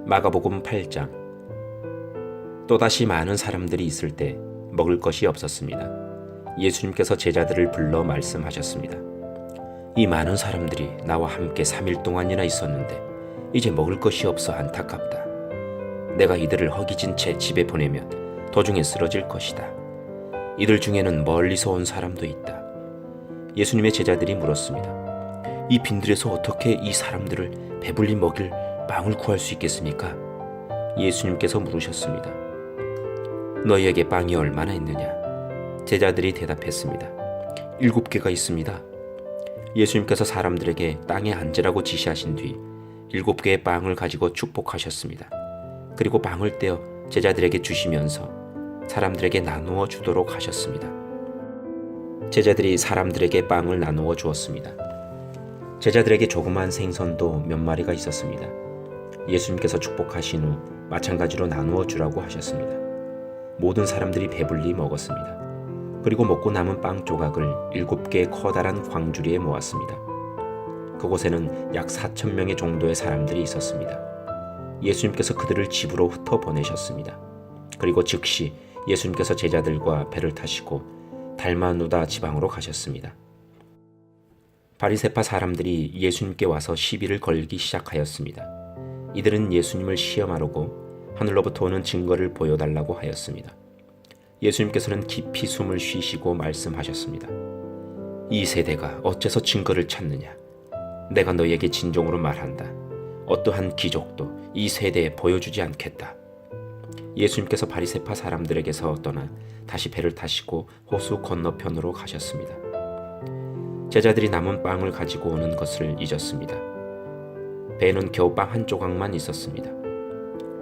마가복음 8장. 또다시 많은 사람들이 있을 때 먹을 것이 없었습니다. 예수님께서 제자들을 불러 말씀하셨습니다. 이 많은 사람들이 나와 함께 3일 동안이나 있었는데 이제 먹을 것이 없어 안타깝다. 내가 이들을 허기진 채 집에 보내면 도중에 쓰러질 것이다. 이들 중에는 멀리서 온 사람도 있다. 예수님의 제자들이 물었습니다. 이 빈들에서 어떻게 이 사람들을 배불리 먹일 빵을 구할 수 있겠습니까? 예수님께서 물으셨습니다. 너희에게 빵이 얼마나 있느냐? 제자들이 대답했습니다. 7개가 있습니다. 예수님께서 사람들에게 땅에 앉으라고 지시하신 뒤 7개의 빵을 가지고 축복하셨습니다. 그리고 빵을 떼어 제자들에게 주시면서 사람들에게 나누어 주도록 하셨습니다. 제자들이 사람들에게 빵을 나누어 주었습니다. 제자들에게 조그만 생선도 몇 마리가 있었습니다. 예수님께서 축복하신 후 마찬가지로 나누어 주라고 하셨습니다. 모든 사람들이 배불리 먹었습니다. 그리고 먹고 남은 빵 조각을 7개의 커다란 광주리에 모았습니다. 그곳에는 약 4,000명의 정도의 사람들이 있었습니다. 예수님께서 그들을 집으로 흩어 보내셨습니다. 그리고 즉시 예수님께서 제자들과 배를 타시고 달마누다 지방으로 가셨습니다. 바리새파 사람들이 예수님께 와서 시비를 걸기 시작하였습니다. 이들은 예수님을 시험하려고 하늘로부터 오는 증거를 보여달라고 하였습니다. 예수님께서는 깊이 숨을 쉬시고 말씀하셨습니다. 이 세대가 어째서 증거를 찾느냐? 내가 너희에게 진정으로 말한다. 어떠한 기적도 이 세대에 보여주지 않겠다. 예수님께서 바리새파 사람들에게서 떠나 다시 배를 타시고 호수 건너편으로 가셨습니다. 제자들이 남은 빵을 가지고 오는 것을 잊었습니다. 배에는 겨우 빵 한 조각만 있었습니다.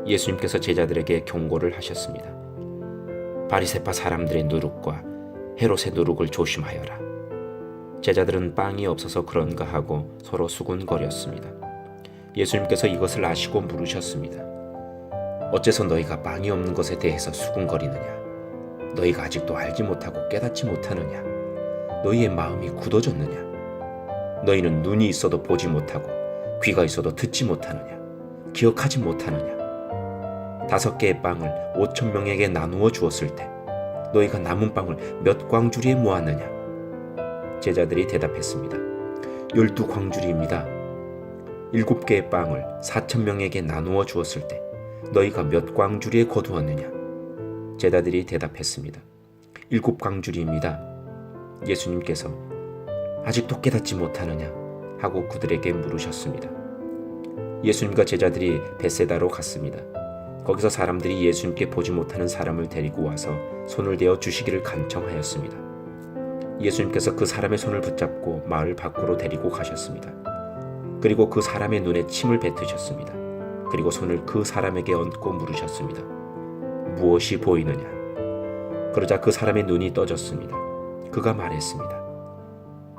예수님께서 제자들에게 경고를 하셨습니다. 바리새파 사람들의 누룩과 헤롯의 누룩을 조심하여라. 제자들은 빵이 없어서 그런가 하고 서로 수군거렸습니다. 예수님께서 이것을 아시고 물으셨습니다. 어째서 너희가 빵이 없는 것에 대해서 수군거리느냐? 너희가 아직도 알지 못하고 깨닫지 못하느냐? 너희의 마음이 굳어졌느냐? 너희는 눈이 있어도 보지 못하고 귀가 있어도 듣지 못하느냐? 기억하지 못하느냐? 5개의 빵을 5,000명에게 나누어 주었을 때 너희가 남은 빵을 몇 광주리에 모았느냐? 제자들이 대답했습니다. 12광주리입니다. 7개의 빵을 4,000명에게 나누어 주었을 때 너희가 몇 광주리에 거두었느냐? 제자들이 대답했습니다. 7광주리입니다. 예수님께서 아직도 깨닫지 못하느냐? 하고 그들에게 물으셨습니다. 예수님과 제자들이 벳세다로 갔습니다. 거기서 사람들이 예수님께 보지 못하는 사람을 데리고 와서 손을 대어 주시기를 간청하였습니다. 예수님께서 그 사람의 손을 붙잡고 마을 밖으로 데리고 가셨습니다. 그리고 그 사람의 눈에 침을 뱉으셨습니다. 그리고 손을 그 사람에게 얹고 물으셨습니다. 무엇이 보이느냐? 그러자 그 사람의 눈이 떠졌습니다. 그가 말했습니다.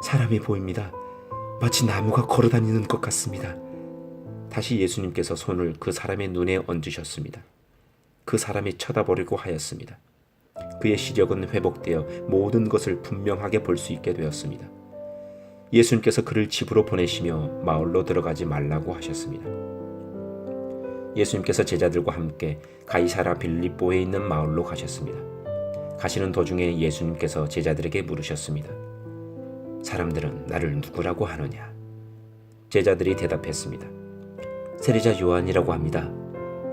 사람이 보입니다. 마치 나무가 걸어다니는 것 같습니다. 다시 예수님께서 손을 그 사람의 눈에 얹으셨습니다. 그 사람이 쳐다보려고 하였습니다. 그의 시력은 회복되어 모든 것을 분명하게 볼 수 있게 되었습니다. 예수님께서 그를 집으로 보내시며 마을로 들어가지 말라고 하셨습니다. 예수님께서 제자들과 함께 가이사라 빌립보에 있는 마을로 가셨습니다. 가시는 도중에 예수님께서 제자들에게 물으셨습니다. 사람들은 나를 누구라고 하느냐? 제자들이 대답했습니다. 세리자 요한이라고 합니다.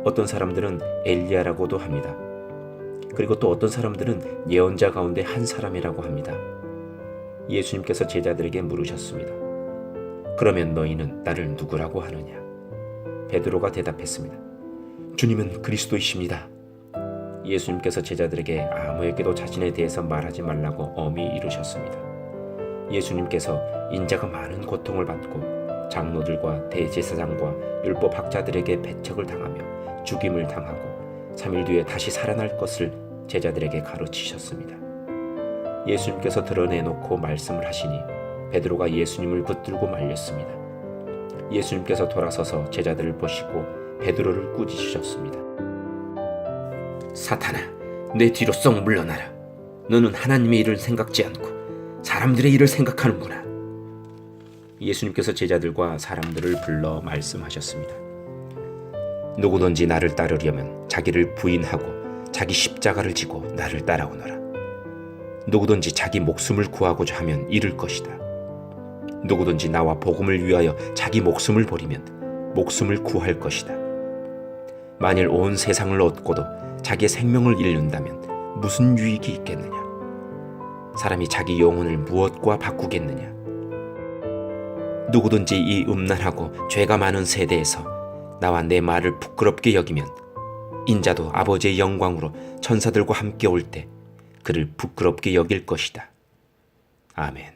어떤 사람들은 엘리야라고도 합니다. 그리고 또 어떤 사람들은 예언자 가운데 한 사람이라고 합니다. 예수님께서 제자들에게 물으셨습니다. 그러면 너희는 나를 누구라고 하느냐? 베드로가 대답했습니다. 주님은 그리스도이십니다. 예수님께서 제자들에게 아무에게도 자신에 대해서 말하지 말라고 엄히 이르셨습니다. 예수님께서 인자가 많은 고통을 받고 장로들과 대제사장과 율법학자들에게 배척을 당하며 죽임을 당하고 3일 뒤에 다시 살아날 것을 제자들에게 가르치셨습니다. 예수님께서 드러내놓고 말씀을 하시니 베드로가 예수님을 붙들고 말렸습니다. 예수님께서 돌아서서 제자들을 보시고 베드로를 꾸짖으셨습니다. 사탄아, 내 뒤로 썩 물러나라. 너는 하나님의 일을 생각지 않고 사람들의 일을 생각하는구나. 예수님께서 제자들과 사람들을 불러 말씀하셨습니다. 누구든지 나를 따르려면 자기를 부인하고 자기 십자가를 지고 나를 따라오너라. 누구든지 자기 목숨을 구하고자 하면 잃을 것이다. 누구든지 나와 복음을 위하여 자기 목숨을 버리면 목숨을 구할 것이다. 만일 온 세상을 얻고도 자기의 생명을 잃는다면 무슨 유익이 있겠느냐? 사람이 자기 영혼을 무엇과 바꾸겠느냐? 누구든지 이 음란하고 죄가 많은 세대에서 나와 내 말을 부끄럽게 여기면 인자도 아버지의 영광으로 천사들과 함께 올 때 그를 부끄럽게 여길 것이다. 아멘.